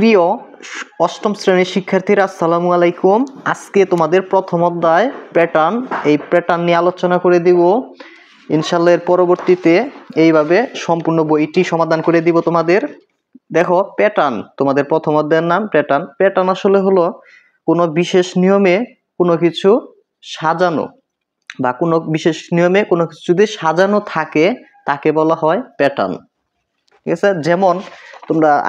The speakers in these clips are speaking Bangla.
প্রিয় অষ্টম শ্রেণীর শিক্ষার্থীরা আসসালামু আলাইকুম। আজকে তোমাদের প্রথম অধ্যায় প্যাটার্ন, এই প্যাটার্ন নিয়ে আলোচনা করে দিব ইনশাআল্লাহ। এর পরবর্তীতে এইভাবে সম্পূর্ণ বইটি সমাধান করে দিব তোমাদের। দেখো, প্যাটার্ন তোমাদের প্রথম অধ্যায়ের নাম প্যাটার্ন। প্যাটার্ন আসলে হলো কোনো বিশেষ নিয়মে কোনো কিছু সাজানো বা কোনো বিশেষ নিয়মে কোনো কিছু যদি সাজানো থাকে তাকে বলা হয় প্যাটার্ন। ঠিক আছে, যেমন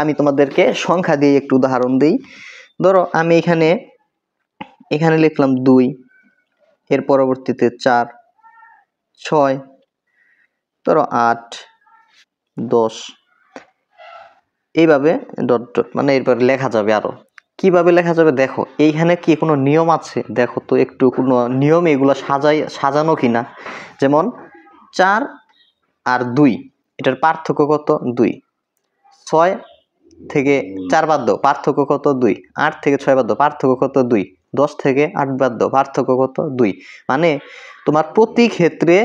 আমি তোমাদেরকে সংখ্যা দিয়ে একটু উদাহরণ দিই। ধরো আমি এখানে লিখলাম 2, এর পরবর্তীতে 4, 6, ধরো 8, 10, এইভাবে ডট ডট, মানে এরপর লেখা যাবে। আরো কিভাবে লেখা যাবে দেখো, এইখানে কি কোনো নিয়ম আছে? দেখো তো একটু কোনো নিয়ম এগুলো সাজানো কিনা। যেমন 4 আর 2, এটার পার্থক্য কত? 2। 6 থেকে 4 বাদ দাও, পার্থক্য কত? 2। 8 থেকে 6 বাদ দাও, পার্থক্য কত? 2। 10 থেকে 8 বাদ দাও, পার্থক্য কত? 2। মানে তোমার প্রতি ক্ষেত্রে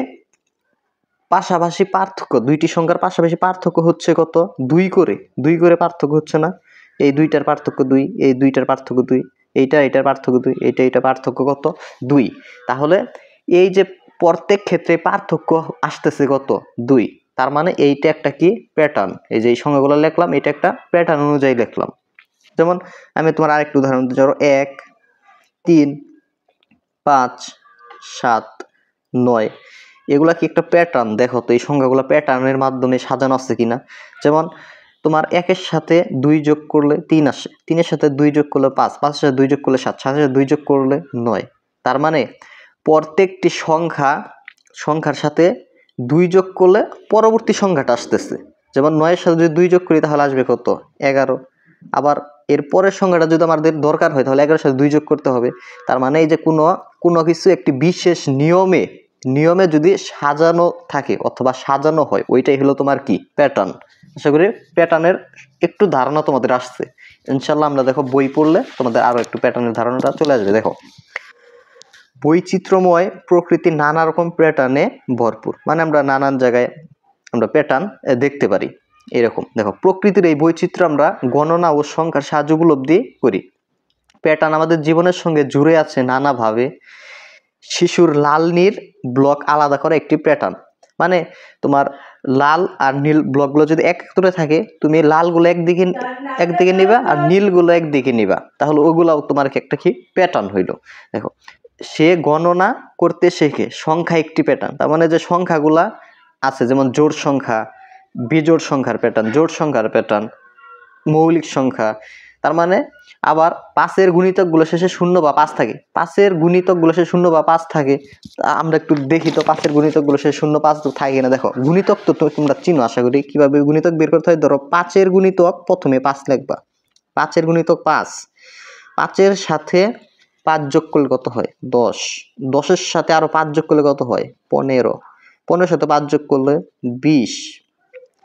পাশাপাশি পার্থক্য, দুইটি সংখ্যার পাশাপাশি পার্থক্য হচ্ছে কত? 2 করে পার্থক্য হচ্ছে না? এই দুইটার পার্থক্য 2, এই দুইটার পার্থক্য 2, এটার পার্থক্য 2, এটা পার্থক্য কত? 2। তাহলে এই যে প্রত্যেক ক্ষেত্রে পার্থক্য আসতেছে কত? 2। তার মানে এইটা একটা কি? প্যাটার্ন। এই যে এই সংখ্যাগুলো লিখলাম, এটা একটা প্যাটার্ন অনুযায়ী লিখলাম। যেমন আমি তোমার আরেকটু উদাহরণ দিই। ধরো 1, 3, 5, 7, 9, এগুলা কি একটা প্যাটার্ন? দেখো তো এই সংখ্যাগুলো প্যাটার্নের মাধ্যমে সাজানো আছে কিনা। যেমন তোমার 1-এর সাথে 2 যোগ করলে 3 আসে, 3-এর সাথে 2 যোগ করলে 5, 5-এর সাথে 2 যোগ করলে 7, 7-এর সাথে 2 যোগ করলে 9। তার মানে প্রত্যেকটি সংখ্যার সাথে 2 যোগ করলে পরবর্তী সংখ্যাটা আসতেছে। যেমন 9-এর সাথে যদি 2 যোগ করি তাহলে আসবে কত? 11। আবার এর পরের সংখ্যাটা যদি আমাদের দরকার হয় তাহলে 11-এর সাথে 2 যোগ করতে হবে। তার মানে এই যে কোনো কিছু একটি বিশেষ নিয়মে যদি সাজানো থাকে অথবা সাজানো হয়, ওইটাই হলো তোমার কি? প্যাটার্ন। আশা করি প্যাটার্নের একটু ধারণা তোমাদের আসছে। ইনশাল্লাহ আমরা দেখো বই পড়লে তোমাদের আরো একটু প্যাটার্নের ধারণাটা চলে আসবে। দেখো, বৈচিত্র্যময় প্রকৃতি নানা রকম প্যাটার্নে ভরপুর, মানে আমরা নানান জায়গায় আমরা প্যাটার্ন দেখতে পারি। এরকম দেখো, প্রকৃতির এই বৈচিত্র্য আমরা গণনা ও সংখ্যার সাহায্য উপলব্ধি করি। প্যাটার্ন আমাদের জীবনের সঙ্গে জুড়ে আছে নানাভাবে। শিশুর লাল নীল ব্লক আলাদা করে একটি প্যাটার্ন। মানে তোমার লাল আর নীল ব্লকগুলো যদি একত্রে থাকে, তুমি লালগুলো একদিকে নিবা আর নীলগুলো একদিকে নিবা, তাহলে ওগুলাও তোমার একটা কি? প্যাটার্ন হইল। দেখো, সে গণনা করতে শেখে, সংখ্যা একটি প্যাটার্ন। তার মানে যে সংখ্যাগুলা আছে, যেমন জোড় সংখ্যা, বিজোড় সংখ্যার প্যাটার্ন, জোড় সংখ্যার প্যাটার্ন, মৌলিক সংখ্যা। তার মানে আবার 5-এর গুণিতকগুলো শেষে 0 বা 5 থাকে, 5-এর গুণিতকগুলো শেষে 0 বা 5 থাকে। আমরা একটু দেখি তো 5-এর গুণিতকগুলো শেষে 0, 5 থাকে না। দেখো, গুণিতক তো তোমরা চিনো আশা করি। কিভাবে গুণিতক বের করতে হয়? ধরো 5-এর গুণিতক প্রথমে 5 লিখবা, 5-এর গুণিতক 5, 5-এর সাথে 5 যোগ করলে কত হয়? 10, 10-এর সাথে আরো 5 যোগ করলে কত হয়? 15, 15-এর সাথে 5 যোগ করলে 20,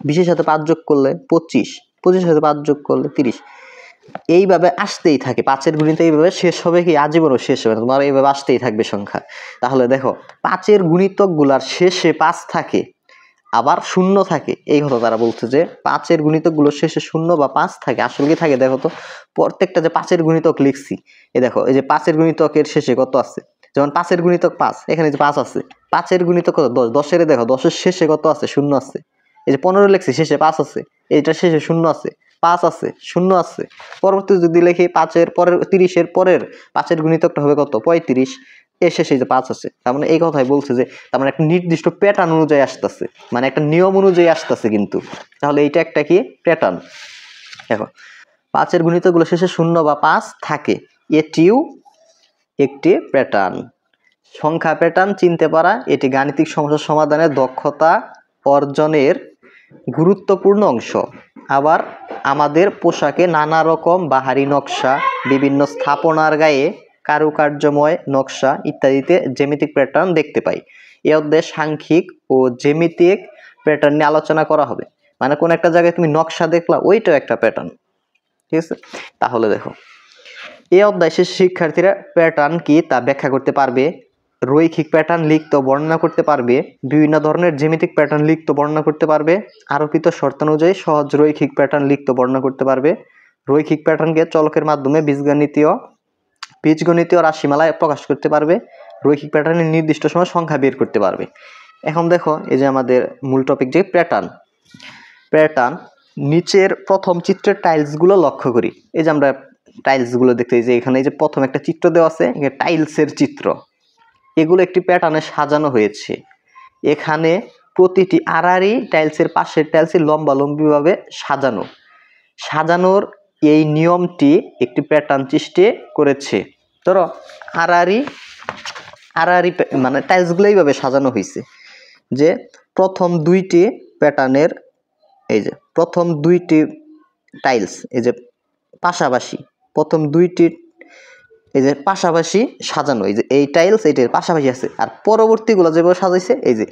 20-এর সাথে 5 যোগ করলে 25, 25-এর সাথে 5 যোগ করলে 30। এইভাবে আসতেই থাকে 5-এর গুণিতক, এইভাবে শেষ হবে কি? আজীবনও শেষ হবে না, তোমার এইভাবে আসতেই থাকবে সংখ্যা। তাহলে দেখো, 5-এর গুণিতক গুলার শেষে 5 থাকে আবার 0 থাকে। এই কথা তারা বলছে যে 5-এর গুণিতক গুলোর শেষে 0 বা 5 থাকে। আসলে কি থাকে দেখো তো, প্রত্যেকটা যে 5-এর গুণিতক লিখছি, এই দেখো, এই যে 5-এর গুণিতকের শেষে কত আছে? যেমন 5-এর গুণিতক 5, এখানে যে 5 আছে। 5-এর গুণিতক কত? 10, 10-এর দেখো 10-এর শেষে কত আছে? 0 আছে। এই যে 15 লিখছি, শেষে 5 আছে, এইটার শেষে 0 আছে, 5 আছে, 0 আছে। পরবর্তী যদি লিখি 5-এর পরের 30-এর পরের 5-এর গুণিতকটা হবে কত? 35, এর শেষে যে 5 আছে। তার মানে এই কথাই বলছে যে তার মানে একটা নির্দিষ্ট প্যাটার্ন অনুযায়ী আসতেছে, মানে একটা নিয়ম অনুযায়ী আসতেছে কিন্তু। তাহলে এইটা একটা কি? প্যাটার্ন। দেখো, 5-এর গুণিতকগুলো শেষে 0 বা 5 থাকে, এটিও একটি প্যাটার্ন। সংখ্যা প্যাটার্ন চিনতে পারা এটি গাণিতিক সমস্যা সমাধানের দক্ষতা অর্জনের গুরুত্বপূর্ণ অংশ। আবার আমাদের পোশাকে নানা রকম বাহারি নকশা, বিভিন্ন স্থাপনার গায়ে কারুকার্যময় নকশা ইত্যাদিতে জ্যামিতিক প্যাটার্ন দেখতে পাই। এ অধ্যায়ে সাংখ্যিক ও জ্যামিতিক প্যাটার্ন নিয়ে আলোচনা করা হবে। মানে কোন একটা জায়গায় তুমি নকশা দেখলা, ওইটাও একটা প্যাটার্ন। ঠিক আছে, তাহলে দেখো, এই অধ্যায়ে শিক্ষার্থীরা প্যাটার্ন কি তা ব্যাখ্যা করতে পারবে, রৈখিক প্যাটার্ন লিখত বর্ণনা করতে পারবে, বিভিন্ন ধরনের জ্যামিতিক প্যাটার্ন লিখত বর্ণনা করতে পারবে, আরোপিত শর্তানুযায়ী সহজ রৈখিক প্যাটার্ন লিখত বর্ণনা করতে পারবে, রৈখিক প্যাটার্নকে চলকের মাধ্যমে বীজগণিতীয় রাশিমালায় প্রকাশ করতে পারবে। রৈখিক প্যাটার্নের নির্দিষ্ট সময় সংখ্যা বের করতে পারবে। এখন দেখো এই যে আমাদের মূল টপিক যে প্যাটার্ন নিচের প্রথম চিত্রের টাইলসগুলো লক্ষ্য করি। এই যে আমরা টাইলসগুলো দেখতে, যে এখানে এই যে প্রথম একটা চিত্র দেওয়া আছে, টাইলসের চিত্র, এগুলো একটি প্যাটার্নে সাজানো হয়েছে। এখানে প্রতিটি আড়াআড়ি টাইলসের পাশের টাইলসে লম্বালম্বিভাবে সাজানোর এই নিয়মটি একটি প্যাটার্ন সৃষ্টি করেছে। ধরো আড়াআড়ি মানে টাইলসগুলো এইভাবে সাজানো হয়েছে যে প্রথম দুইটি প্যাটার্নের এই যে প্রথম দুইটি টাইলস এই যে পাশাপাশি, প্রথম দুইটি এই যে পাশাপাশি সাজানো, এই যে এই টাইলস এইটার পাশাপাশি আছে, আর পরবর্তীগুলো যেভাবে সাজাইছে এই যে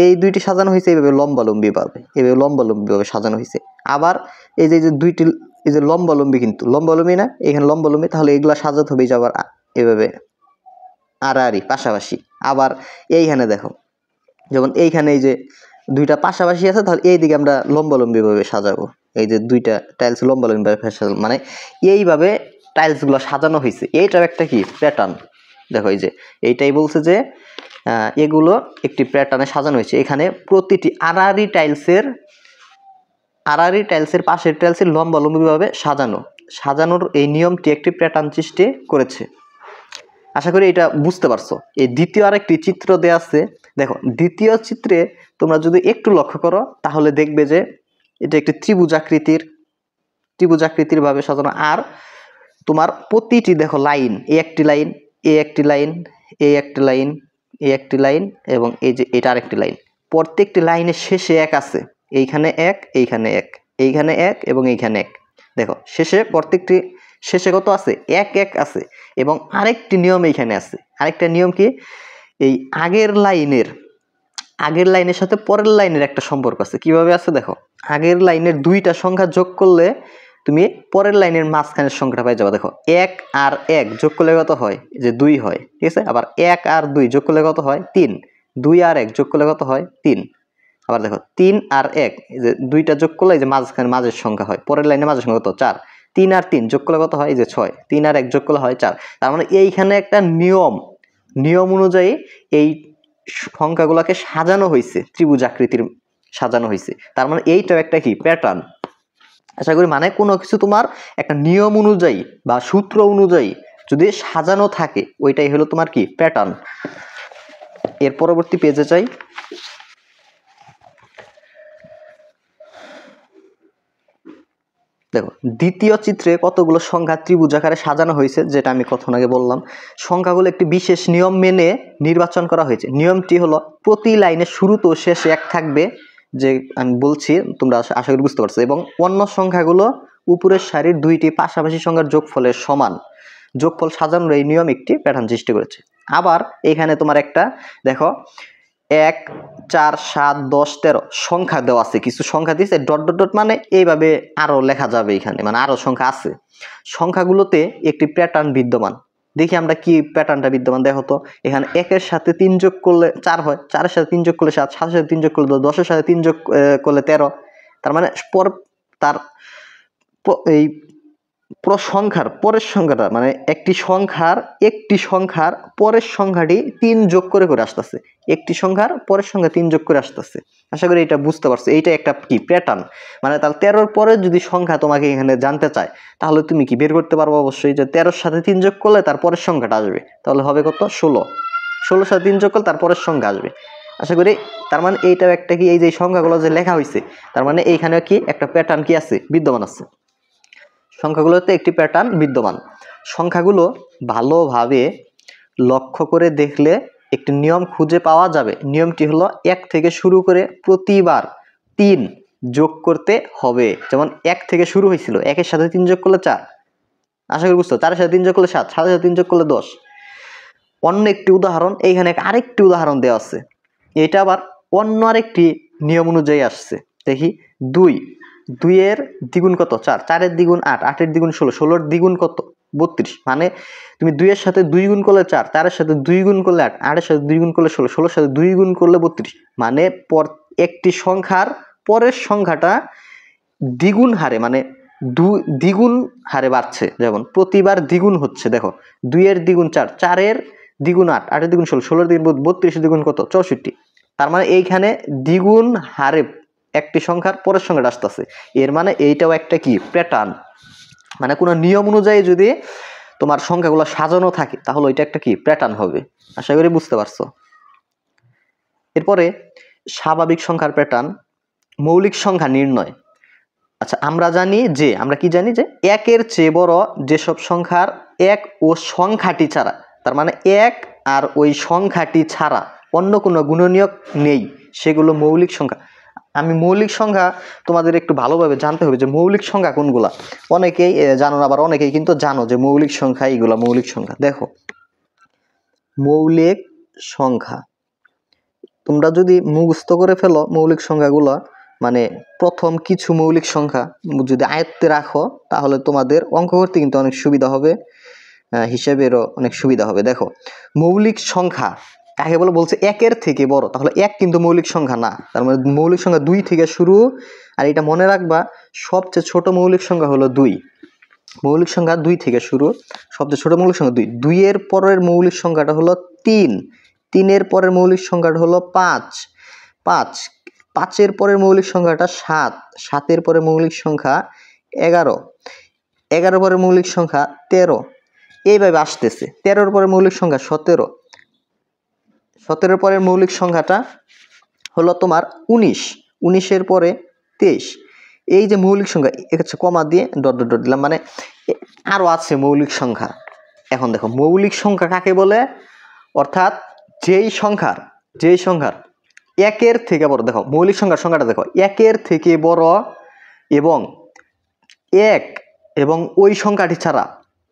এই দুইটি সাজানো হয়েছে এইভাবে লম্বালম্বিভাবে সাজানো হয়েছে। আবার এই যে দুইটি এই যে লম্বালম্বি, কিন্তু লম্বালম্বি না, এখানে লম্বালম্বি, তাহলে এগুলা সাজাতে হবে যে আবার এভাবে আড়াআড়ি পাশাপাশি। আবার এইখানে দেখো, যেমন এইখানে এই যে দুইটা পাশাপাশি আছে, তাহলে এই দিকে আমরা লম্বালম্বিভাবে সাজাবো, এই যে দুইটা টাইলস লম্বালম্বিভাবে সাজাবো, মানে এইভাবে টাইলসগুলো সাজানো হয়েছে। এইটাও একটা কি প্যাটার্ন। দেখো এই যে এইটাই বলছে যে এগুলো একটি প্যাটার্নে সাজানো হয়েছে। এখানে প্রতিটি আড়াআড়ি টাইলসের পাশের টাইলসের লম্বালম্বিভাবে সাজানোর এই নিয়মটি একটি প্যাটার্ন সৃষ্টি করেছে। আশা করি এটা বুঝতে পারছো। এই দ্বিতীয় আরেকটি চিত্র দেয়া আছে। দেখো দ্বিতীয় চিত্রে তোমরা যদি একটু লক্ষ্য করো তাহলে দেখবে যে এটা একটি ত্রিভুজাকৃতির ভাবে সাজানো। আর তোমার প্রতিটি দেখো লাইন, একটি লাইন, একটি লাইন, একটি লাইন, একটি লাইন, এবং এই যে এটা আরেকটি লাইন, প্রত্যেকটি লাইনের শেষে এক আছে, এইখানে এক, এইখানে এক, এইখানে এক, এবং এইখানে এক। দেখো প্রত্যেকটি শেষে কত আছে? এক এক আছে। এবং আরেকটি নিয়ম এইখানে আছে। আরেকটা নিয়ম কি? এই আগের লাইনের সাথে পরের লাইনের একটা সম্পর্ক আছে। কিভাবে আছে দেখো, আগের লাইনের দুইটা সংখ্যা যোগ করলে তুমি পরের লাইনের মাঝখানের সংখ্যাটা পাই যাবে। দেখো 1 আর 1 যোগ করলে কত হয়? যে 2 হয়, ঠিক আছে। আবার 1 আর 2 যোগ করলে কত হয়? 3। 2 আর 1 যোগ করলে কত হয়? 3। আবার দেখো 3 আর 1 এই যে দুইটা যোগ করলে এই যে মাঝের সংখ্যা হয়, পরের লাইনে মাঝের সংখ্যা কত? 4। 3 আর 3 যোগ করলে কত হয়? এই যে 6। 3 আর 1 যোগ করলে হয় 4। তার মানে এইখানে একটা নিয়ম অনুযায়ী এই সংখ্যাগুলোকে সাজানো হয়েছে, ত্রিভুজ আকৃতির সাজানো হয়েছে। তার মানে এইটাও একটা কি প্যাটার্ন। আশা করি মানে কোনো কিছু তোমার একটা নিয়ম অনুযায়ী বা সূত্র অনুযায়ী যদি সাজানো থাকে, ওইটাই হলো তোমার কি প্যাটার্ন। এর পরবর্তী পেজে চাই। দেখো দ্বিতীয় চিত্রে কতগুলো সংখ্যা ত্রিভুজ আকারে সাজানো হয়েছে, যেটা আমি কতক্ষণ আগে বললাম। সংখ্যাগুলো একটি বিশেষ নিয়ম মেনে নির্বাচন করা হয়েছে। নিয়মটি হলো প্রতি লাইনের শুরুতে ও শেষে এক থাকবে, যে আমি বলছি তোমরা আশা করি বুঝতে পারছো, এবং অন্য সংখ্যাগুলো উপরের সারির দুইটি পাশাপাশি সংখ্যার যোগফলের সমান। যোগফল সাজানোর এই নিয়ম একটি প্যাটার্ন সৃষ্টি করেছে। আবার এখানে তোমার একটা দেখো 1 4 7 10 13 সংখ্যা দেওয়া আছে, কিছু সংখ্যা দিয়েছে ডট ডট ডট, মানে এইভাবে আরো লেখা যাবে এখানে, মানে আরো সংখ্যা আছে। সংখ্যাগুলোতে একটি প্যাটার্ন বিদ্যমান। দেখি আমরা কি প্যাটার্নটা বিদ্যমান। দেখো তো এখানে 1 এর সাথে 3 যোগ করলে 4 হয়, 4 এর সাথে 3 যোগ করলে 7, 7 এর সাথে 3 যোগ করলে 10, 10 এর সাথে 3 যোগ করলে 13। তার মানে এই সংখ্যার পরের সংখ্যাটা, মানে একটি সংখ্যার পরের সংখ্যাটি 3 যোগ করে আসতেছে, একটি সংখ্যার পরের সংখ্যা 3 যোগ করে আসতেছে। আশা করি এটা বুঝতে পারছো। এইটা একটা কি প্যাটার্ন। মানে তাহলে 13-র পরে যদি সংখ্যা তোমাকে এখানে জানতে চায়, তাহলে তুমি কি বের করতে পারবো অবশ্যই, যে 13-র সাথে 3 যোগ করলে তার পরের সংখ্যাটা আসবে, তাহলে হবে কত? 16। 16-র সাথে 3 যোগ করলে তার পরের সংখ্যা আসবে। আশা করি তার মানে এইটাও একটা কি, এই যে সংখ্যাগুলো যে লেখা হয়েছে, তার মানে এইখানে কি একটা প্যাটার্ন কি আছে, বিদ্যমান আছে। সংখ্যাগুলোতে একটি প্যাটার্ন বিদ্যমান। সংখ্যাগুলো ভালোভাবে লক্ষ্য করে দেখলে একটি নিয়ম খুঁজে পাওয়া যাবে। নিয়মটি হলো 1 থেকে শুরু করে প্রতিবার 3 যোগ করতে হবে। যেমন 1 থেকে শুরু হয়েছিল, 1 এর সাথে 3 যোগ করলে 4। আশা করি বুঝছো। 4 এর সাথে 3 যোগ করলে 7, 7 এর সাথে 3 যোগ করলে 10। অন্য একটি উদাহরণ, এইখানে আরেকটি উদাহরণ দেওয়া আছে। এটা আবার অন্য আরেকটি নিয়ম অনুযায়ী আসছে। দেখি 2 এর দ্বিগুণ কত? 4, 4 এর দ্বিগুণ 8, 8 এর দ্বিগুণ 16, 16 এর দ্বিগুণ কত? 32। মানে তুমি 2 এর সাথে 2 গুণ করলে 4, 4 এর সাথে 2 গুণ করলে 8, 8 এর সাথে 2 গুণ করলে 16, 16 এর সাথে 2 গুণ করলে 32। মানে একটি সংখ্যার পরের সংখ্যাটা দ্বিগুণ হারে, মানে দ্বিগুণ হারে বাড়ছে, যেমন প্রতিবার দ্বিগুণ হচ্ছে। দেখো 2 এর দ্বিগুণ 4, 4 এর দ্বিগুণ 8, 8 এর দ্বিগুণ 16, 16 এর দ্বিগুণ 32, দ্বিগুণ কত 64। তার মানে এইখানে দ্বিগুণ হারে একটি সংখ্যার পরের সংখ্যাটা আসতেছে। এর মানে এইটাও একটা কি প্যাটার্ন, মানে কোনো নিয়ম অনুযায়ী যদি তোমার সংখ্যাগুলো সাজানো থাকে তাহলে ওইটা একটা কি প্যাটার্ন হবে। আশা করি বুঝতে পারছো। এরপরে স্বাভাবিক সংখ্যার প্যাটার্ন, মৌলিক সংখ্যা নির্ণয়। আচ্ছা, আমরা কি জানি যে একের চেয়ে বড় যেসব সংখ্যার এক ও সংখ্যাটি ছাড়া, তার মানে এক আর ওই সংখ্যাটি ছাড়া অন্য কোনো গুণনীয়ক নেই, সেগুলো মৌলিক সংখ্যা। আমি মৌলিক সংখ্যা তোমাদের একটু ভালোভাবে জানতে হবে যে মৌলিক সংখ্যা কোনগুলা। অনেকেই জানো না, আবার অনেকেই কিন্তু জানো যে মৌলিক সংখ্যা এইগুলা মৌলিক সংখ্যা। দেখো মৌলিক সংখ্যা তোমরা যদি মুখস্থ করে ফেলো মৌলিক সংখ্যাগুলো, মানে প্রথম কিছু মৌলিক সংখ্যা যদি আয়ত্তে রাখো তাহলে তোমাদের অঙ্ক করতে কিন্তু অনেক সুবিধা হবে, হিসাবেরও অনেক সুবিধা হবে। দেখো মৌলিক সংখ্যা কাকে বলে, বলছে একের থেকে বড়, তাহলে এক কিন্তু মৌলিক সংখ্যা না, তার মানে মৌলিক সংখ্যা 2 থেকে শুরু। আর এটা মনে রাখবা সবচেয়ে ছোট মৌলিক সংখ্যা হলো 2, মৌলিক সংখ্যা 2 থেকে শুরু, সবচেয়ে ছোট মৌলিক সংখ্যা 2, 2 এর পরের মৌলিক সংখ্যাটা হলো 3, 3 এর পরের মৌলিক সংখ্যাটা হলো 5, 5 এর পরের মৌলিক সংখ্যাটা 7, 7 এর পরের মৌলিক সংখ্যা 11, 11 পরের মৌলিক সংখ্যা 13, এইভাবে আসতেছে। 13 পরের মৌলিক সংখ্যা 17, 17 পরের মৌলিক সংখ্যাটা হলো তোমার 19, 19 এর পরে 23। এই যে মৌলিক সংখ্যা হচ্ছে কমা দিয়ে ডট ডট ডট দিলাম, মানে আরো আছে মৌলিক সংখ্যা। এখন দেখো মৌলিক সংখ্যা কাকে বলে, অর্থাৎ যেই সংখ্যার একের থেকে বড়, দেখো মৌলিক সংখ্যার সংখ্যাটা দেখো, একের থেকে বড় এবং এক এবং ওই সংখ্যাটি ছাড়া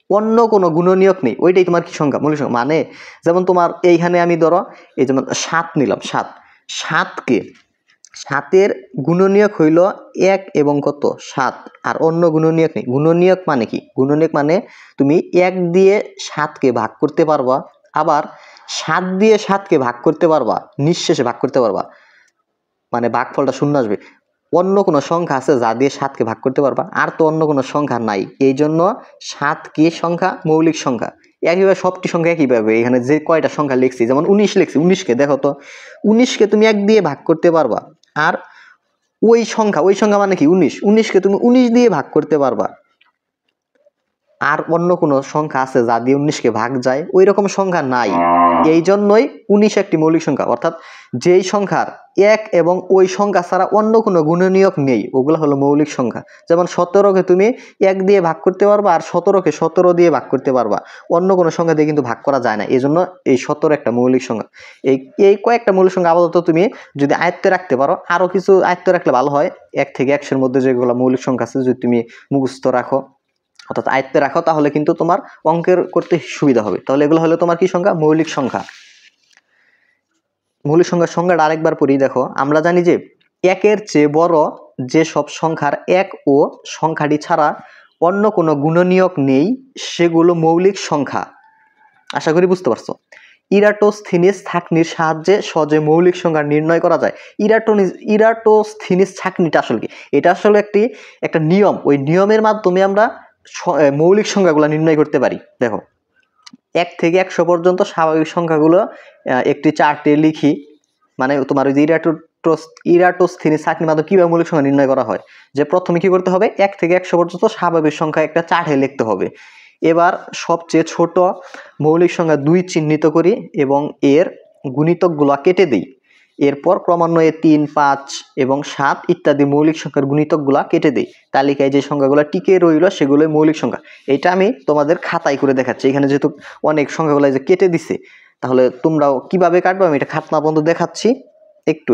অন্য কোনো গুণনীয়ক নেই, ওইটাই তোমার কি সংখ্যা, মৌলিক সংখ্যা। মানে যেমন তোমার এইখানে আমি ধরো এই যেমন 7 নিলাম, 7 গুণনীয়ক হইল 1 এবং কত 7, আর অন্য গুণনীয়ক নেই। গুণনীয়ক মানে কি, গুণনীয়ক মানে তুমি 1 দিয়ে 7কে ভাগ করতে পারবা, আবার 7 দিয়ে 7কে ভাগ করতে পারবা, নিঃশেষে ভাগ করতে পারবা, মানে ভাগফলটা শূন্য আসবে। অন্য কোনো সংখ্যা আছে যা দিয়ে 7কে ভাগ করতে পারবা, আর তো অন্য কোনো সংখ্যা নাই, এই জন্য 7 কি সংখ্যা, মৌলিক সংখ্যা। একইভাবে সবটি সংখ্যা একইভাবে এখানে যে কয়টা সংখ্যা লিখছি, যেমন 19 লিখছি, 19কে দেখো তো 19কে তুমি 1 দিয়ে ভাগ করতে পারবা, আর ওই সংখ্যা মানে কি 19কে তুমি 19 দিয়ে ভাগ করতে পারবা। আর অন্য কোনো সংখ্যা আছে যা দিয়ে 19কে ভাগ যায়, ওই রকম সংখ্যা নাই, এই জন্যই 19 একটি মৌলিক সংখ্যা। অর্থাৎ যেই সংখ্যার এক এবং ওই সংখ্যা ছাড়া অন্য কোনো গুণনীয়ক নেই, ওগুলো হলো মৌলিক সংখ্যা। যেমন 17কে তুমি 1 দিয়ে ভাগ করতে পারবা, আর 17কে 17 দিয়ে ভাগ করতে পারবা, অন্য কোনো সংখ্যা দিয়ে কিন্তু ভাগ করা যায় না, এই জন্য এই 17 একটা মৌলিক সংখ্যা। এই কয়েকটা মৌলিক সংখ্যা আপাতত তুমি যদি আয়ত্তে রাখতে পারো, আরো কিছু আয়ত্তে রাখলে ভালো হয়। 1 থেকে 100 মধ্যে যেগুলো মৌলিক সংখ্যা আছে যদি তুমি মুখস্থ রাখো, অর্থাৎ আয়ত্তে রাখো, তাহলে কিন্তু তোমার অঙ্কের করতে সুবিধা হবে। তাহলে এগুলো হলো তোমার কি সংখ্যা, মৌলিক সংখ্যা। মৌলিক সংখ্যার সংজ্ঞাটা আরেকবার পড়ি। দেখো আমরা জানি যে একের চেয়ে বড় যে সব সংখ্যার এক ও সংখ্যাটি ছাড়া অন্য কোনো গুণনীয়ক নেই, সেগুলো মৌলিক সংখ্যা। আশা করি বুঝতে পারছো। ইরাটোস্থিনিস ছাঁকনির সাহায্যে সহজে মৌলিক সংখ্যা নির্ণয় করা যায়। ইরাটোস্থিনিস ছাঁকনিটা আসলে কি, এটা আসলে একটা নিয়ম, ওই নিয়মের মাধ্যমে আমরা মৌলিক সংখ্যাগুলো নির্ণয় করতে পারি। দেখো 1 থেকে 100 পর্যন্ত স্বাভাবিক সংখ্যাগুলো একটি চার্টে লিখি, মানে তোমার ওই যে ইরাটোস্থিনিস ছাঁকনির মাধ্যমে কিভাবে মৌলিক সংখ্যা নির্ণয় করা হয়, যে প্রথমে কি করতে হবে, 1 থেকে 100 পর্যন্ত স্বাভাবিক সংখ্যা একটা চার্টে লিখতে হবে। এবার সবচেয়ে ছোট মৌলিক সংখ্যা 2 চিহ্নিত করি এবং এর গুণিতকগুলো কেটে দিই। এরপর ক্রমান্বয়ে 3, 5 এবং 7 ইত্যাদি মৌলিক সংখ্যার গুণিতকগুলো কেটে দিই। তালিকায় যে সংখ্যাগুলো টিকে রইল সেগুলোই মৌলিক সংখ্যা। এটা আমি তোমাদের খাতায় করে দেখাচ্ছি, এখানে যেহেতু অনেক সংখ্যাগুলো যে কেটে দিছে, তাহলে তোমরাও কিভাবে কাটবে আমি এটা খাতা বন্ধ দেখাচ্ছি একটু।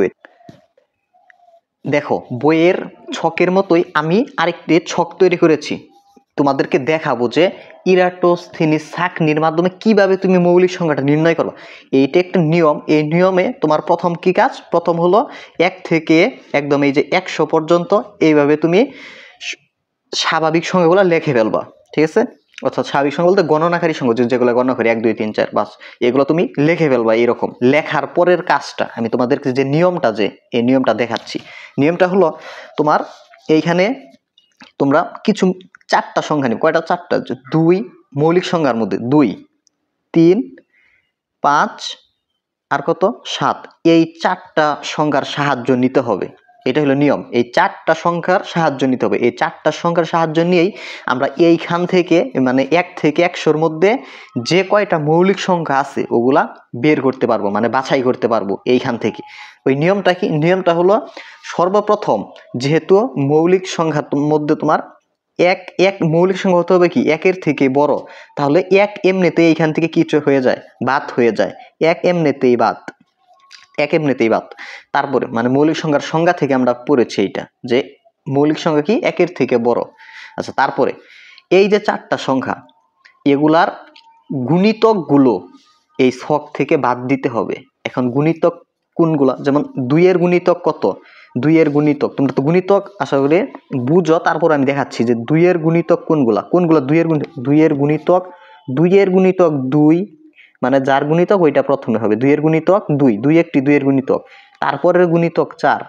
দেখো বইয়ের ছকের মতোই আমি আরেকটি ছক তৈরি করেছি, তোমাদেরকে দেখাবো যে ইরাটোস্থিনিস ছাঁকনির মাধ্যমে কিভাবে তুমি মৌলিক সংখ্যাটা নির্ণয় করবে। এইটা একটা নিয়ম, এই নিয়মে তোমার প্রথম কি কাজ, প্রথম হলো 1 থেকে একদম এই যে 100 পর্যন্ত এইভাবে তুমি স্বাভাবিক সংখ্যাগুলো লিখে ফেলবা, ঠিক আছে। অর্থাৎ স্বাভাবিক সংখ্যা বলতে গণনাকারী সংখ্যা, যেগুলো গণনা করি 1, 2, 3, 4, 5, এগুলো তুমি লিখে ফেলবা। এরকম লেখার পরের কাজটা আমি তোমাদেরকে যে নিয়মটা, যে এই নিয়মটা দেখাচ্ছি, নিয়মটা হলো তোমার এইখানে তোমরা কিছু 4টা সংখ্যা নিবে। কয়টা? 4টা। 2 মৌলিক সংখ্যার মধ্যে 2, 3, 5 আর কত? 7। এই 4টা সংখ্যার সাহায্য নিতে হবে। এটা হলো নিয়ম। এই 4টা সংখ্যার সাহায্য নিতে হবে। এই 4টা সংখ্যার সাহায্য নিয়েই আমরা এইখান থেকে মানে 1 থেকে 100-র মধ্যে যে কয়টা মৌলিক সংখ্যা আছে ওগুলা বের করতে পারবো, মানে বাছাই করতে পারবো এইখান থেকে। ওই নিয়মটা কি? নিয়মটা হলো সর্বপ্রথম যেহেতু মৌলিক সংখ্যার মধ্যে তোমার এক মৌলিক সংখ্যা হতে হবে কি 1-এর থেকে বড়, তাহলে 1 এমনিতেই এইখান থেকে কিছু হয়ে যায়, বাদ হয়ে যায়। 1 এমনিতেই বাদ, 1 এমনিতেই বাদ। তারপরে মানে মৌলিক সংখ্যার সংজ্ঞা থেকে আমরা পড়েছি এইটা যে মৌলিক সংখ্যা কি 1-এর থেকে বড়। আচ্ছা, তারপরে এই যে 4টা সংখ্যা এগুলার গুণিতকগুলো এই ছক থেকে বাদ দিতে হবে। এখন গুণিতক কোনগুলা? যেমন 2 এর গুণিতক কত? 2 এর গুণিতক তোমরা তো গুণিতক আশা করি বুঝো, তারপর আমি দেখাচ্ছি যে 2 এর গুণিতক কোনগুলা কোনগুলা। 2 এর গুণিতক 2 এর গুণিতক 2, মানে যার গুণিতক ওইটা প্রথমে হবে। 2 এর গুণিতক 2, 2 একটি 2 এর গুণিতক। তারপরের গুণিতক 4,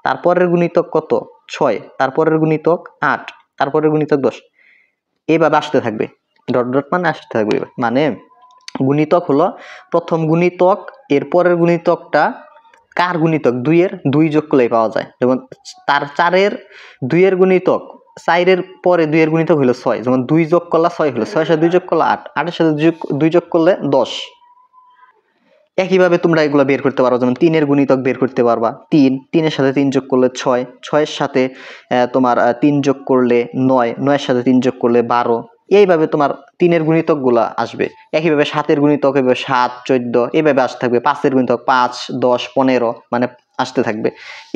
তারপরের গুণিতক কত? 6, তারপরের গুণিতক 8, তারপরের গুণিতক 10। এইভাবে আসতে থাকবে, ডট ডট মানে আসতে থাকবে। মানে গুণিতক হলো প্রথম গুণিতক, এরপরের গুণিতকটা কার গুণিতক? 2 এর 2 যোগ করলেই পাওয়া যায়। যেমন তার 4 এর 2 এর গুণিতক, 4 এর পরে 2 এর গুণিতক হলো 6, যেমন 2 যোগ করলে 6 হলো, 6 এর সাথে 2 যোগ করলে 8, 8 এর সাথে 2 যোগ করলে 10। একইভাবে তোমরা এগুলো বের করতে পারো। যেমন 3 এর গুণিতক বের করতে পারবা 3, 3 এর সাথে 3 যোগ করলে 6, 6 এর সাথে তোমার 3 যোগ করলে 9, 9 এর সাথে 3 যোগ করলে 12। এইভাবে তোমার 3 এর গুণিতক গুলা আসবে। একইভাবে 7 এর গুণিতক হবে 7, 14, এইভাবে আসতে থাকবে। 5 এর গুণিতক 5, 10, 15 মানে আসতে থাকবে।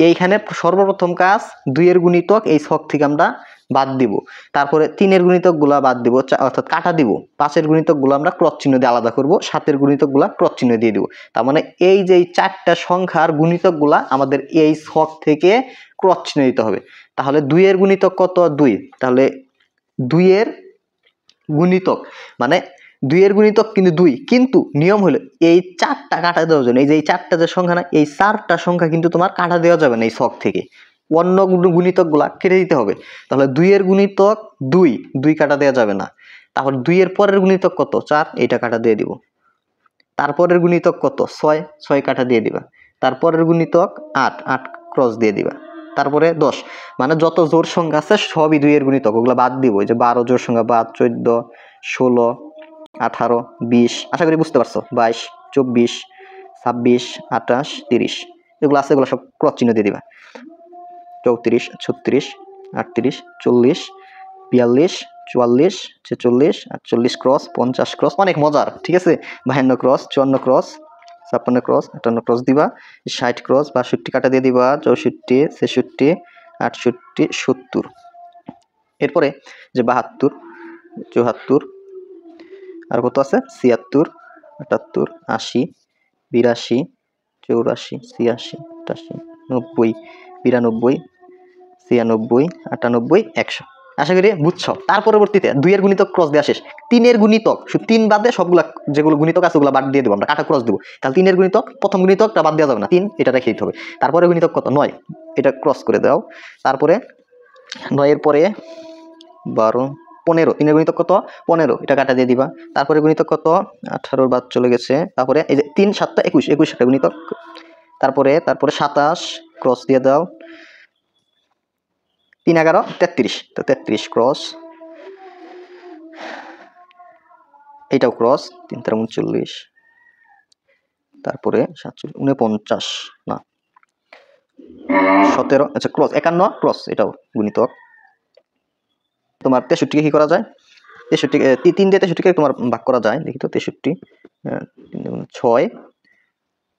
এইখানে সর্বপ্রথম কাজ 2 এর গুণিতক এই ছক থেকে আমরা বাদ দিব, তারপরে 3 এর গুণিতক গুলা বাদ দিব, অর্থাৎ কাটা দিব। 5 এর গুণিতক গুলো আমরা ক্রস চিহ্ন দিয়ে আলাদা করব, 7 এর গুণিতক গুলা ক্রস চিহ্ন দিয়ে দিব। তার মানে এই যে 4টা সংখ্যার গুণিতক গুলা আমাদের এই ছক থেকে ক্রস চিহ্ন দিতে হবে। তাহলে 2 এর গুণিতক কত? 2। তাহলে 2 এর গুণিতক মানে 2 এর গুণিতক কিন্তু 2, কিন্তু নিয়ম হলো এই 4টা কাটা দেওয়ার জন্য, এই যে এই 4টা যে সংখ্যা না, এই 4টা সংখ্যা কিন্তু তোমার কাটা দেওয়া যাবে না এই ছক থেকে, অন্য গুণিতক গুলা কেটে দিতে হবে। তাহলে 2 এর গুণিতক 2, 2 কাটা দেওয়া যাবে না। তারপর 2 এর পরের গুণিতক কত? 4, এটা কাটা দিয়ে দিব। তারপরের গুণিতক কত? 6, 6 কাটা দিয়ে দিবা। তারপরের গুণিতক 8, 8 ক্রস দিয়ে দিবা। তারপরে 10, মানে যত জোড় সংখ্যা আছে সবই 2 এর গুণিতক, ওগুলা বাদ দিব। যে 12 জোড় সংখ্যা বাদ, 14, 16, 18, 20, আশা করি বুঝতে পারছো। 22, 24, 26, 28, 30 এগুলো আছে, এগুলো সব ক্রস চিহ্ন দিয়ে দিবা। 34, 36, 38, 40, 42, 44, 46, 48 ক্রস, 50 ক্রস, অনেক মজার। ঠিক আছে, 52 ক্রস, 54 ক্রস, 56 ক্রস, 58 ক্রস দিবা। 60 ক্রস, 62 কাটা দিয়ে দিবা। 64, 66, 68, 70। এরপরে যে 72, 74 আর কত আছে? 76, 78, 80, 82, 84, 86, 88, 90, 92, 96, 98, 100। আশা করি বুঝছো। তার পরবর্তীতে 2 এর গুণিতক ক্রস দেওয়া শেষ। 3 এর গুণিতক, শুধু 3 বাদে সবগুলা যেগুলো গুণিতক আছে ওগুলো বাদ দিয়ে দেবো, আমরা কাটা ক্রস দেবো। তাহলে 3 এর গুণিতক, প্রথম গুণিতকটা বাদ দেওয়া যাবে না, 3 এটা রেখে দিতে হবে। তারপরে গুণিতক কত? 9, এটা ক্রস করে দাও। তারপরে 9 এর পরে 12, 15, 3 এর গুণিতক কত? 15, এটা কাটা দিয়ে দিবা। তারপরে গুণিতক কত? 18 বাদ চলে গেছে। তারপরে এই যে 3, 7, 21, 21 একটা গুণিতক। তারপরে 27 ক্রস দিয়ে দাও। 3, 11, 33, তো 33 ক্রস, এইটাও ক্রস। 3, 39, তারপরে 47, 49 না 17, আচ্ছা ক্রস 51 ক্রস, এটাও গুণিতক। তোমার 63 কি করা যায়? 63 3 দিয়ে 63 তোমার ভাগ করা যায়, দেখি তো। 63 6,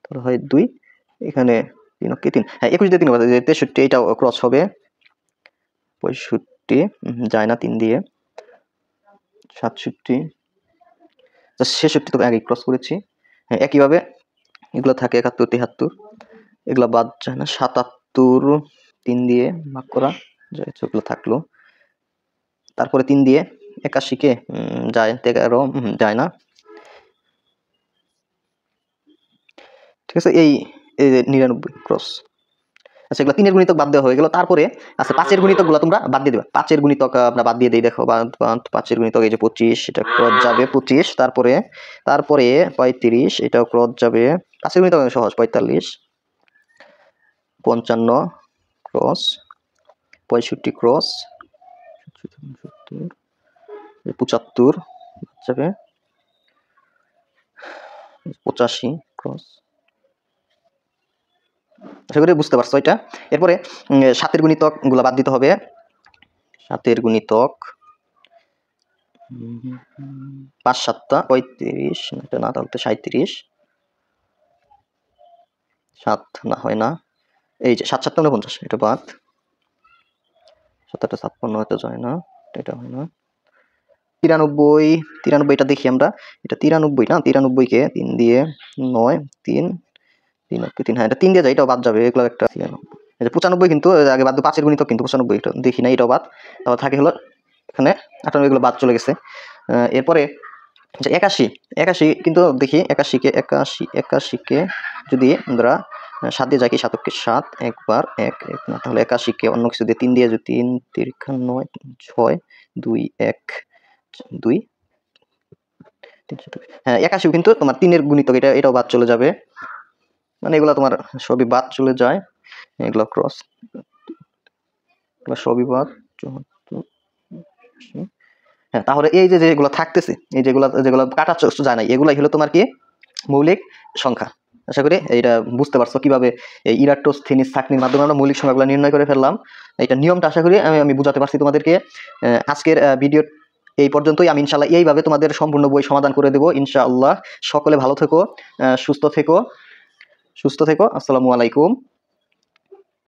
তাহলে হয় 2, এখানে 3 কি 3, হ্যাঁ 21 দিয়ে 3 হবে, 63 এটাও ক্রস হবে। 65 যায় না 3 দিয়ে। 67, 66 তো আগে ক্রস করেছি। হ্যাঁ একইভাবে এগুলো থাকে 71, 73, এগুলো বাদ যায় না। 77 3 দিয়ে ভাগ করা যায়, এগুলো থাকলো। তারপরে 3 দিয়ে 81 কে যায়, 13 যায় না। ঠিক আছে, এই 99 ক্রস। আচ্ছা, এগুলো 3 এর গুণিতক বাদ দেওয়া হয়ে গেল। তারপরে আচ্ছা 5 এর গুণিতকগুলো তোমরা বাদ দিয়ে দিবা। 5 এর গুণিতক আমরা বাদ দিয়ে দেই, দেখো 5 এর গুণিতক এই যে 25, এটা ক্রস যাবে 25, তারপরে 35, এটাও ক্রস যাবে। 5 এর গুণিতক সহজ, 45, 55 ক্রস, 65 ক্রস, 75 যাবে, 85 ক্রস। আশা করি বুঝতে পারছো এটা। এরপরে 7 এর গুণিতক গুলো বাদ দিতে হবে। 7 এর গুণিতক 5 7 35, এটা না, তাহলে 37, 7 না হয় না, এই যে 7 7 49, এটা বাদ, 7 56, এটা যায় না, এটা হয় না, 93 এটা দেখি আমরা, এটা 93 না, 93 কে 3 দিয়ে 9 3 3 3, হ্যাঁ এটা 3 দিয়ে যায়, এটাও বাদ যাবে, এগুলো একটা 95 কিন্তু আগে বাদ, 5 এর গুণিতক কিন্তু 95, এটা দেখি না, এটাও বাদ। তাহলে থাকে হলো এখানে 98, এগুলো বাদ চলে গেছে। এরপরে 81 কিন্তু দেখি 81 কে যদি আমরা 7 দিয়ে যাই, কি 7 কে 7 একবার 1 1 না, তাহলে 81 কে অন্য কিছু দিয়ে 3 দিয়ে, 3 3 9 6 2 1 2 3, হ্যাঁ 81 কিন্তু তোমার 3 এর গুণিতক, এটাও বাদ চলে যাবে, মানে এগুলো তোমার সবই বাদ চলে যায়, এগুলো ক্রস, এগুলো সবই বাদ। হ্যাঁ, তাহলে এই যে যেগুলো থাকতেছে, এই যেগুলো কাটা যায় না, এগুলাই হলো তোমার কি মৌলিক সংখ্যা। আশা করি এটা বুঝতে পারছো কিভাবে এই ইরাটোস্থিনিস ছাঁকনির মাধ্যমে আমরা মৌলিক সংখ্যাগুলো নির্ণয় করে ফেললাম। এটা নিয়মটা আশা করি আমি বুঝাতে পারছি তোমাদেরকে। আজকের ভিডিও এই পর্যন্তই। আমি ইনশাআল্লাহ এইভাবে তোমাদের সম্পূর্ণ বই সমাধান করে দেবো ইনশাআল্লাহ। সকলে ভালো থেকো, সুস্থ থেকো। আসসালামু আলাইকুম।